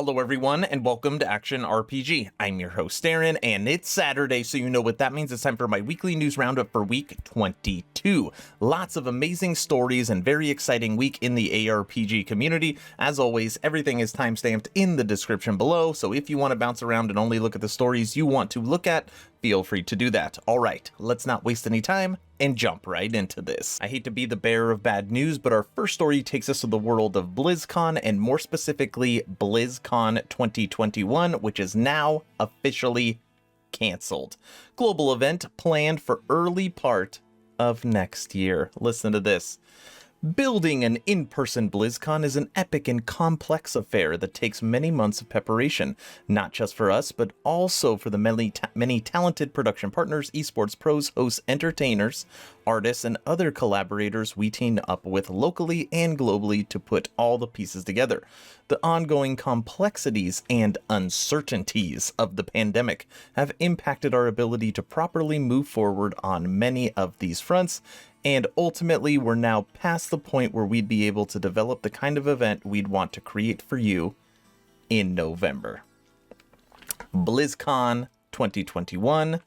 Hello everyone, and welcome to Action RPG. I'm your host Aaron, and it's Saturday, so you know what that means. It's time for my weekly news roundup for week 22. Lots of amazing stories and very exciting week in the ARPG community. As always, everything is timestamped in the description below, so if you want to bounce around and only look at the stories you want to look at, feel free to do that. Alright, let's not waste any time and jump right into this. I hate to be the bearer of bad news, but our first story takes us to the world of BlizzCon, and more specifically, BlizzCon 2021, which is now officially canceled. Global event planned for early part of next year. Listen to this. Building an in-person BlizzCon is an epic and complex affair that takes many months of preparation, not just for us, but also for the many talented production partners, esports pros, hosts, entertainers, artists, and other collaborators we team up with locally and globally to put all the pieces together. The ongoing complexities and uncertainties of the pandemic have impacted our ability to properly move forward on many of these fronts, and ultimately we're now past the point where we'd be able to develop the kind of event we'd want to create for you in November. BlizzCon 2021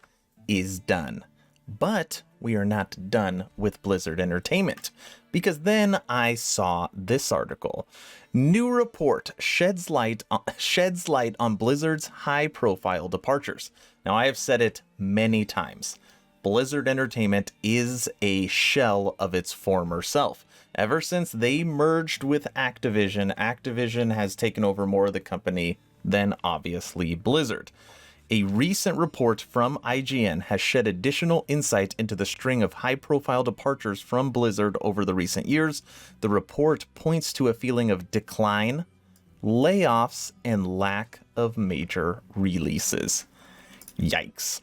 is done, but we are not done with Blizzard Entertainment, because then I saw this article. New report sheds light on Blizzard's high-profile departures. Now, I have said it many times. Blizzard Entertainment is a shell of its former self. Ever since they merged with Activision, Activision has taken over more of the company than obviously Blizzard. A recent report from IGN has shed additional insight into the string of high-profile departures from Blizzard over the recent years. The report points to a feeling of decline, layoffs, and lack of major releases. Yikes.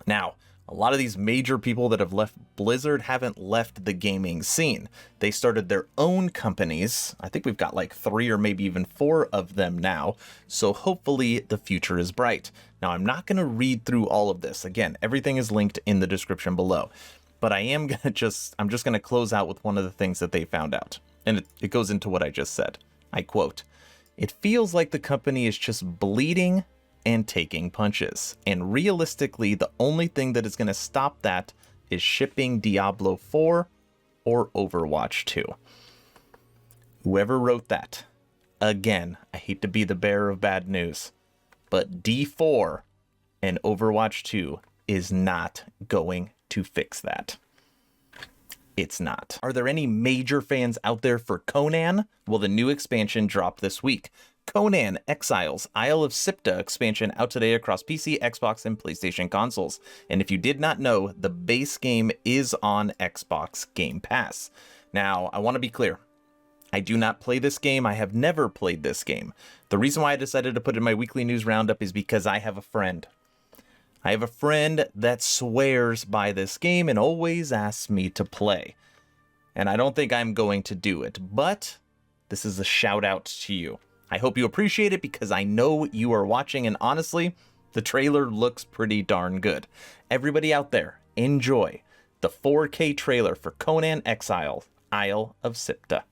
Now, a lot of these major people that have left Blizzard haven't left the gaming scene. They started their own companies. I think we've got like 3 or maybe even 4 of them now. So hopefully the future is bright. Now, I'm not going to read through all of this. Again, everything is linked in the description below. But I'm just going to close out with one of the things that they found out. And it goes into what I just said. I quote, "It feels like the company is just bleeding and taking punches. And realistically, the only thing that is going to stop that is shipping Diablo 4 or Overwatch 2. Whoever wrote that, again, I hate to be the bearer of bad news, but D4 and Overwatch 2 is not going to fix that. It's not. Are there any major fans out there for Conan? Well, the new expansion dropped this week. Conan Exiles, Isle of Siptah expansion out today across PC, Xbox, and PlayStation consoles. And if you did not know, the base game is on Xbox Game Pass. Now, I want to be clear. I do not play this game. I have never played this game. The reason why I decided to put it in my weekly news roundup is because I have a friend. I have a friend that swears by this game and always asks me to play. And I don't think I'm going to do it, but this is a shout out to you. I hope you appreciate it because I know you are watching, and honestly, the trailer looks pretty darn good. Everybody out there, enjoy the 4K trailer for Conan Exiles, Isle of Siptah.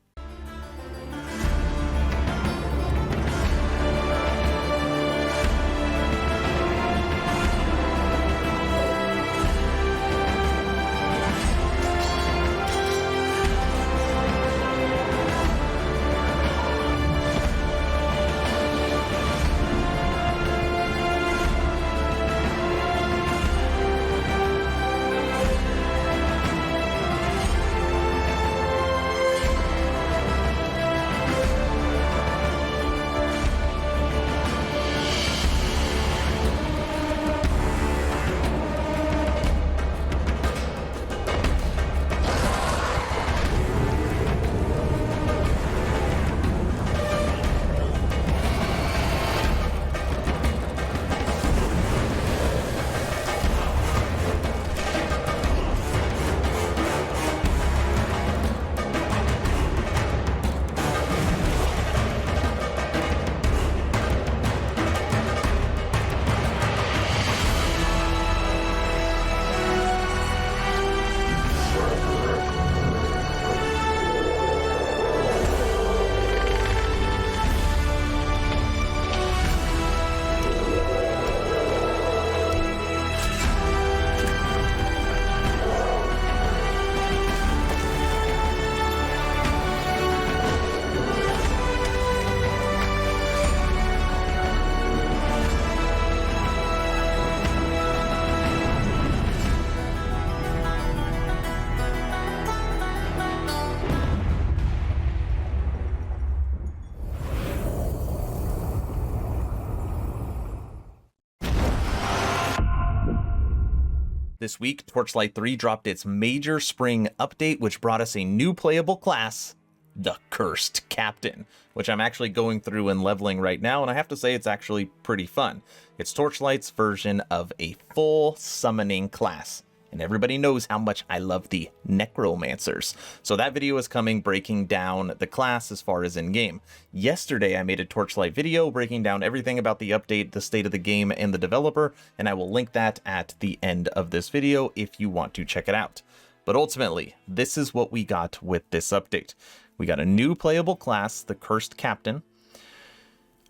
This week, Torchlight 3 dropped its major spring update, which brought us a new playable class, the Cursed Captain, which I'm actually going through and leveling right now, and I have to say it's actually pretty fun. It's Torchlight's version of a full summoning class. And everybody knows how much I love the necromancers. So that video is coming breaking down the class as far as in-game. Yesterday, I made a Torchlight video breaking down everything about the update, the state of the game, and the developer, and I will link that at the end of this video if you want to check it out. But ultimately, this is what we got with this update. We got a new playable class, the Cursed Captain.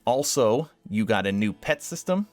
Also, you got a new pet system,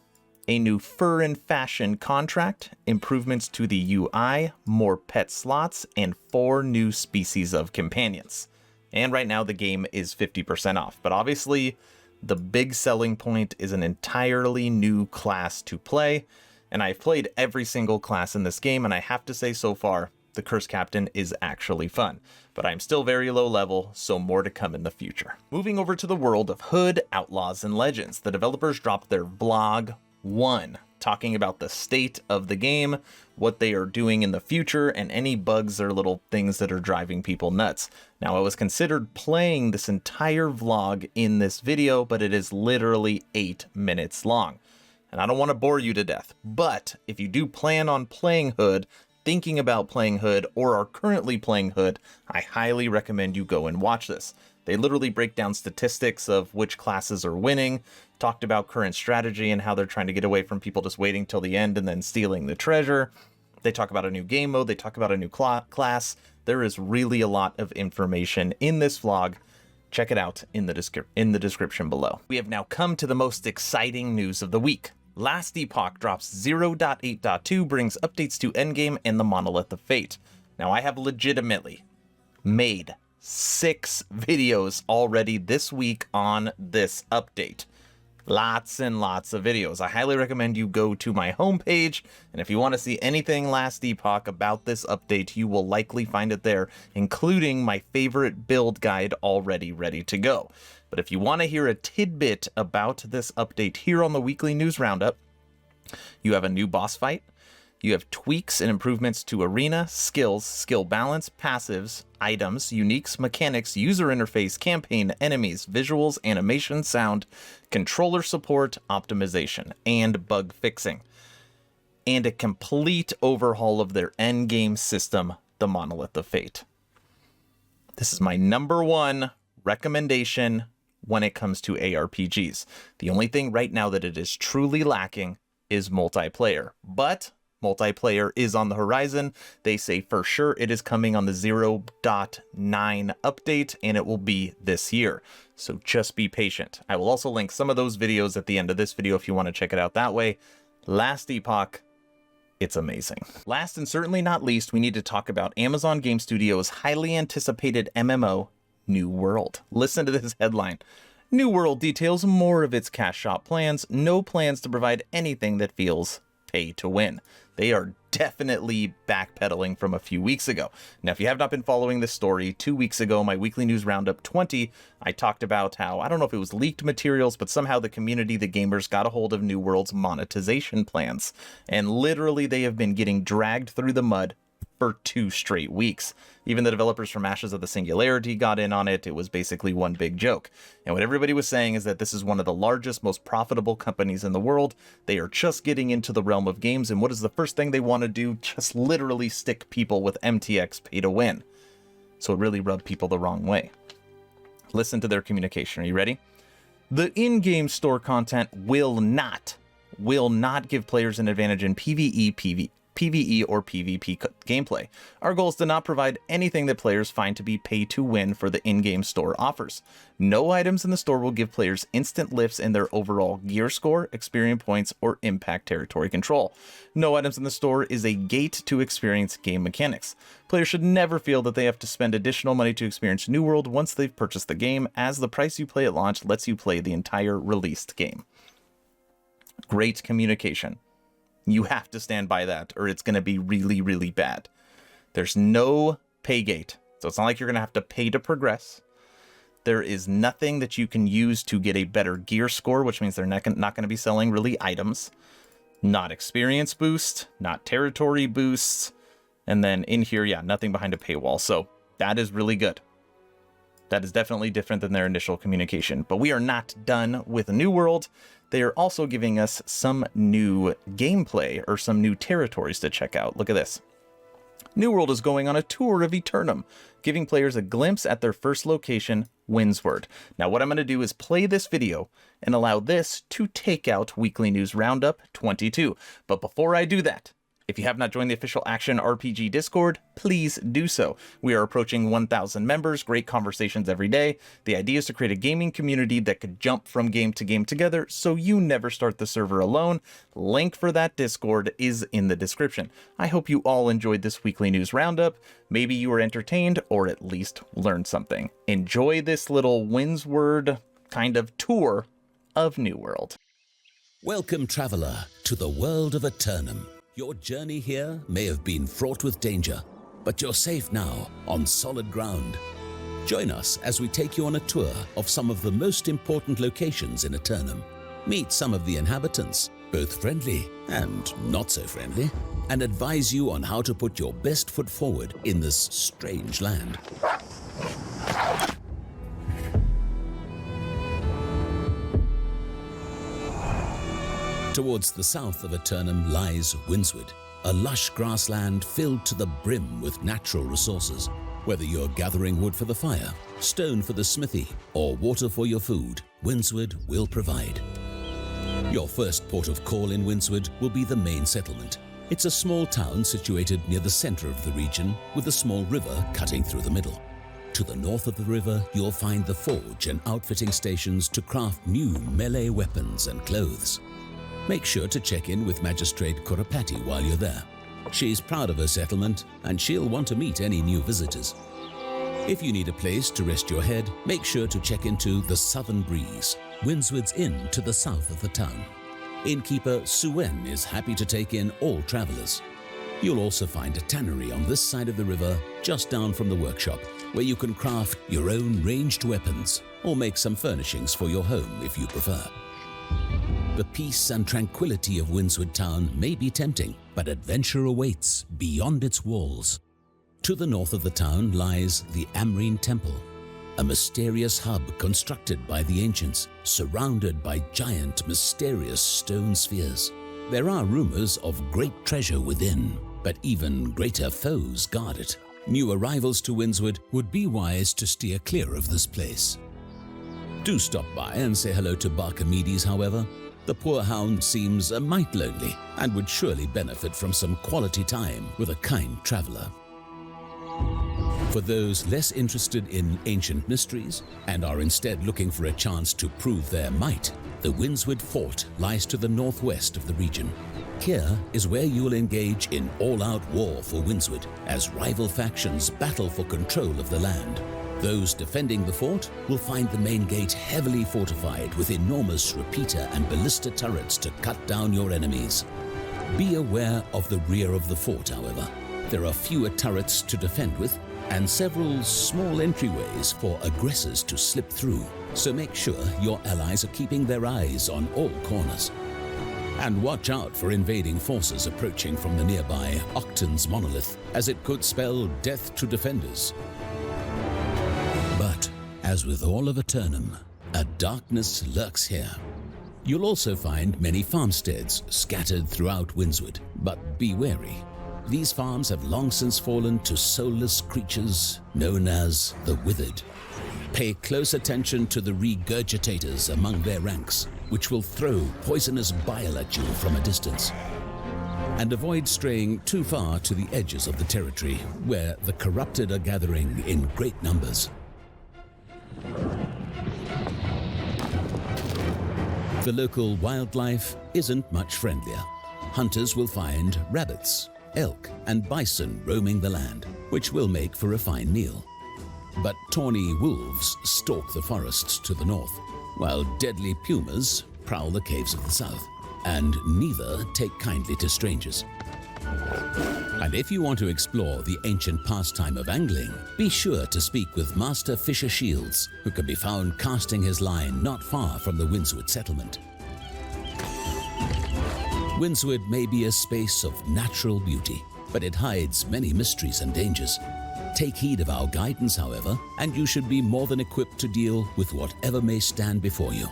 a new fur and fashion contract, improvements to the UI, more pet slots, and 4 new species of companions. And right now the game is 50% off, but obviously the big selling point is an entirely new class to play, and I've played every single class in this game, and I have to say so far, the Cursed Captain is actually fun, but I'm still very low level, so more to come in the future. Moving over to the world of Hood, Outlaws, and Legends, the developers dropped their vlog 1, talking about the state of the game, what they are doing in the future, and any bugs or little things that are driving people nuts. Now, I was considered playing this entire vlog in this video, but it is literally 8 minutes long. And I don't want to bore you to death, but if you do plan on playing Hood, thinking about playing Hood, or are currently playing Hood, I highly recommend you go and watch this. They literally break down statistics of which classes are winning, talked about current strategy and how they're trying to get away from people just waiting till the end and then stealing the treasure. They talk about a new game mode. They talk about a new class. There is really a lot of information in this vlog. Check it out in the description below. We have now come to the most exciting news of the week. Last Epoch drops 0.8.2, brings updates to Endgame and the Monolith of Fate. Now, I have legitimately made 6 videos already this week on this update. Lots and lots of videos. I highly recommend you go to my homepage, and if you want to see anything Last Epoch about this update, you will likely find it there, including my favorite build guide already ready to go. But if you want to hear a tidbit about this update here on the weekly news roundup, you have a new boss fight. You have tweaks and improvements to arena, skills, skill balance, passives, items, uniques, mechanics, user interface, campaign, enemies, visuals, animation, sound, controller support, optimization, and bug fixing. And a complete overhaul of their endgame system, the Monolith of Fate. This is my #1 recommendation when it comes to ARPGs. The only thing right now that it is truly lacking is multiplayer, but multiplayer is on the horizon. They say for sure it is coming on the 0.9 update, and it will be this year. So just be patient. I will also link some of those videos at the end of this video if you want to check it out that way. Last Epoch, it's amazing. Last and certainly not least, we need to talk about Amazon Game Studios' highly anticipated MMO, New World. Listen to this headline. New World details more of its cash shop plans, no plans to provide anything that feels pay to win. They are definitely backpedaling from a few weeks ago. Now, if you have not been following this story, 2 weeks ago, my weekly news roundup 20, I talked about how, I don't know if it was leaked materials, but somehow the community, the gamers, got a hold of New World's monetization plans. And literally, they have been getting dragged through the mud for 2 straight weeks. Even the developers from Ashes of the Singularity got in on it. It was basically one big joke. And what everybody was saying is that this is one of the largest, most profitable companies in the world. They are just getting into the realm of games, and what is the first thing they want to do? Just literally stick people with MTX pay to win. So it really rubbed people the wrong way. Listen to their communication. Are you ready? The in-game store content will not give players an advantage in PvE or PvP gameplay. Our goal is to not provide anything that players find to be pay to win for the in-game store offers. No items in the store will give players instant lifts in their overall gear score, experience points, or impact territory control. No items in the store is a gate to experience game mechanics. Players should never feel that they have to spend additional money to experience New World once they've purchased the game, as the price you pay at launch lets you play the entire released game. Great communication. You have to stand by that, or it's going to be really, really bad. There's no pay gate, so it's not like you're going to have to pay to progress. There is nothing that you can use to get a better gear score, which means they're not going to be selling really items. Not experience boost, not territory boosts. And then in here, yeah, nothing behind a paywall. So that is really good. That is definitely different than their initial communication. But we are not done with New World. They are also giving us some new gameplay or some new territories to check out. Look at this. New World is going on a tour of Eternum, giving players a glimpse at their first location, Windsward. Now what I'm going to do is play this video and allow this to take out Weekly News Roundup 22. But before I do that, if you have not joined the official Action RPG Discord, please do so. We are approaching 1,000 members, great conversations every day. The idea is to create a gaming community that could jump from game to game together, so you never start the server alone. Link for that Discord is in the description. I hope you all enjoyed this Weekly News Roundup. Maybe you were entertained, or at least learned something. Enjoy this little Windsward kind of tour of New World. Welcome, traveler, to the world of Eternum. Your journey here may have been fraught with danger, but you're safe now on solid ground. Join us as we take you on a tour of some of the most important locations in Eternum. Meet some of the inhabitants, both friendly and not so friendly, and advise you on how to put your best foot forward in this strange land. Towards the south of Eternum lies Windsward, a lush grassland filled to the brim with natural resources. Whether you're gathering wood for the fire, stone for the smithy, or water for your food, Windsward will provide. Your first port of call in Windsward will be the main settlement. It's a small town situated near the center of the region, with a small river cutting through the middle. To the north of the river, you'll find the forge and outfitting stations to craft new melee weapons and clothes. Make sure to check in with Magistrate Kurapati while you're there. She's proud of her settlement, and she'll want to meet any new visitors. If you need a place to rest your head, make sure to check into the Southern Breeze, Windsward's inn to the south of the town. Innkeeper Suen is happy to take in all travelers. You'll also find a tannery on this side of the river, just down from the workshop, where you can craft your own ranged weapons, or make some furnishings for your home if you prefer. The peace and tranquility of Windsward town may be tempting, but adventure awaits beyond its walls. To the north of the town lies the Amrine Temple, a mysterious hub constructed by the ancients, surrounded by giant, mysterious stone spheres. There are rumors of great treasure within, but even greater foes guard it. New arrivals to Windsward would be wise to steer clear of this place. Do stop by and say hello to Barkamedes, however. The poor hound seems a mite lonely and would surely benefit from some quality time with a kind traveler. For those less interested in ancient mysteries and are instead looking for a chance to prove their might, the Windsward Fort lies to the northwest of the region. Here is where you will engage in all-out war for Windsward as rival factions battle for control of the land. Those defending the fort will find the main gate heavily fortified with enormous repeater and ballista turrets to cut down your enemies. Be aware of the rear of the fort, however. There are fewer turrets to defend with and several small entryways for aggressors to slip through, so make sure your allies are keeping their eyes on all corners. And watch out for invading forces approaching from the nearby Octan's monolith, as it could spell death to defenders. But, as with all of Eternum, a darkness lurks here. You'll also find many farmsteads scattered throughout Windsward, but be wary. These farms have long since fallen to soulless creatures known as the Withered. Pay close attention to the regurgitators among their ranks, which will throw poisonous bile at you from a distance. And avoid straying too far to the edges of the territory, where the corrupted are gathering in great numbers. The local wildlife isn't much friendlier. Hunters will find rabbits, elk, and bison roaming the land, which will make for a fine meal. But tawny wolves stalk the forests to the north, while deadly pumas prowl the caves of the south, and neither take kindly to strangers. And if you want to explore the ancient pastime of angling, be sure to speak with Master Fisher Shields, who can be found casting his line not far from the Windsward settlement. Windswood may be a space of natural beauty, but it hides many mysteries and dangers. Take heed of our guidance, however, and you should be more than equipped to deal with whatever may stand before you.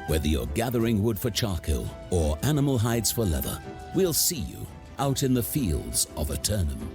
Whether you're gathering wood for charcoal or animal hides for leather, we'll see you out in the fields of Eternum.